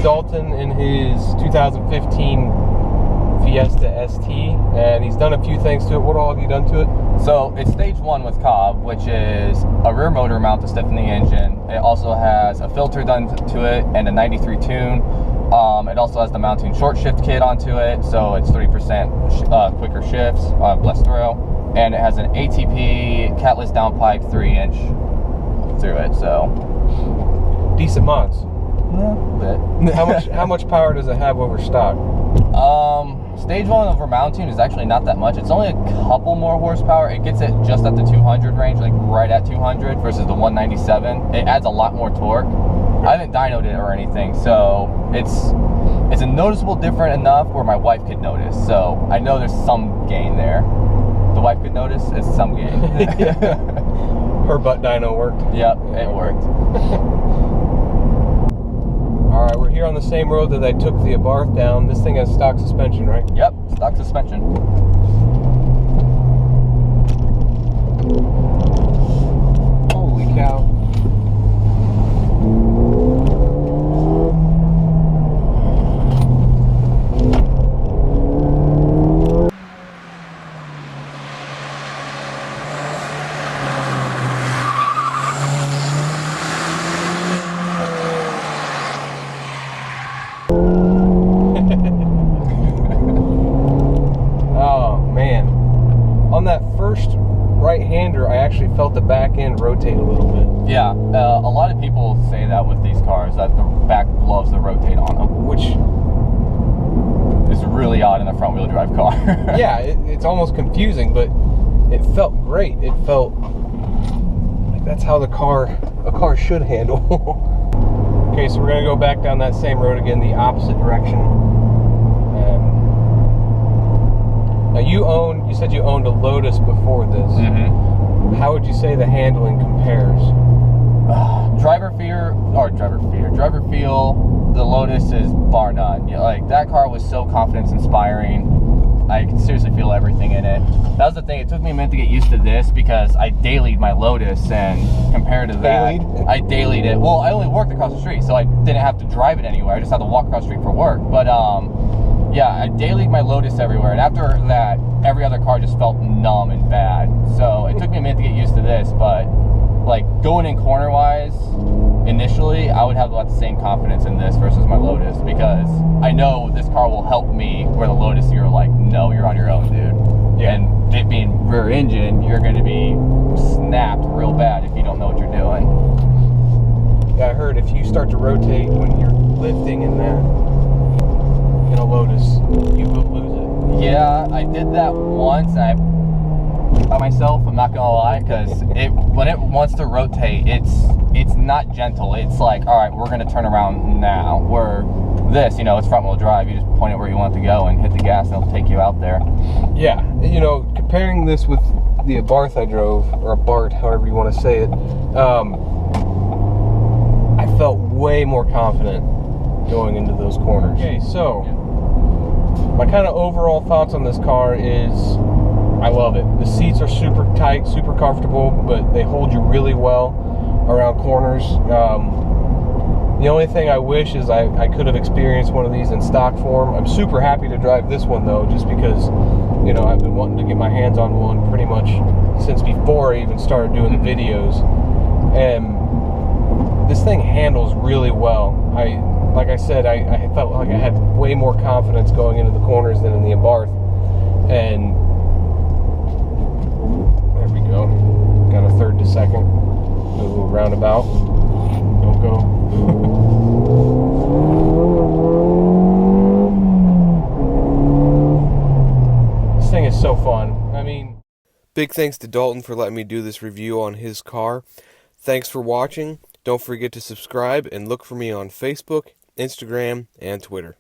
Dalton in his 2015 Fiesta ST, and he's done a few things to it. What all have you done to it? So it's stage 1 with Cobb, which is a rear motor mount to stiffen the engine. It also has a filter done to it and a 93 tune. It also has the mounting short shift kit onto it, so it's 30% quicker shifts, less throw. And it has an ATP catless downpipe 3-inch through it, so decent mods. Yeah, a bit. How much power does it have over stock? Stage 1 over mounting is actually not that much. It's only a couple more horsepower. It gets it just at the 200 range, like right at 200 versus the 197. It adds a lot more torque. I haven't dynoed it or anything, so it's a noticeable different enough where my wife could notice. So I know there's some gain there. The wife could notice, it's some gain. Her butt dyno worked. Yep, it worked. All right, we're here on the same road that I took the Abarth down. This thing has stock suspension, right? Yep, stock suspension. Holy cow. On that first right-hander, I actually felt the back end rotate a little bit. Yeah, a lot of people say that with these cars, that the back loves to rotate on them. Which is really odd in a front-wheel drive car. Yeah, it's almost confusing, but it felt great. It felt like that's how a car should handle. Okay, so we're going to go back down that same road again, the opposite direction. Now you said you owned a Lotus before this. Mm-hmm. How would you say the handling compares? Driver feel, the Lotus is bar none. You know, like, that car was so confidence inspiring. I could seriously feel everything in it. That was the thing, it took me a minute to get used to this because I dailied my Lotus, and compared to that, I dailied it. Well, I only worked across the street, so I didn't have to drive it anywhere. I just had to walk across the street for work. But yeah, I dailied my Lotus everywhere, and after that, every other car just felt numb and bad. So it took me a minute to get used to this, but like going in corner-wise, initially, I would have about the same confidence in this versus my Lotus, because I know this car will help me, where the Lotus, you're like, no, you're on your own, dude. Yeah. And it being rear engine, you're going to be snapped real bad if you don't know what you're doing. Yeah, I heard if you start to rotate when you're lifting in a Lotus, you will lose it. Yeah, I did that once, and by myself, I'm not gonna lie, because when it wants to rotate, it's not gentle. It's like, all right, we're gonna turn around now. Where this, it's front wheel drive. You just point it where you want it to go and hit the gas, and it'll take you out there. Yeah, comparing this with the Abarth I drove, or Abarth, however you want to say it, I felt way more confident going into those corners. Okay, so my kind of overall thoughts on this car is I love it. The seats are super tight, super comfortable, but they hold you really well around corners. The only thing I wish is I could have experienced one of these in stock form. I'm super happy to drive this one though, just because I've been wanting to get my hands on one pretty much since before I even started doing the videos. And this thing handles really well. Like I said, I felt like I had way more confidence going into the corners than in the Abarth. And there we go. Got a third to second. Do a little roundabout. Don't go. This thing is so fun. I mean, big thanks to Dalton for letting me do this review on his car. Thanks for watching. Don't forget to subscribe and look for me on Facebook, Instagram, and Twitter.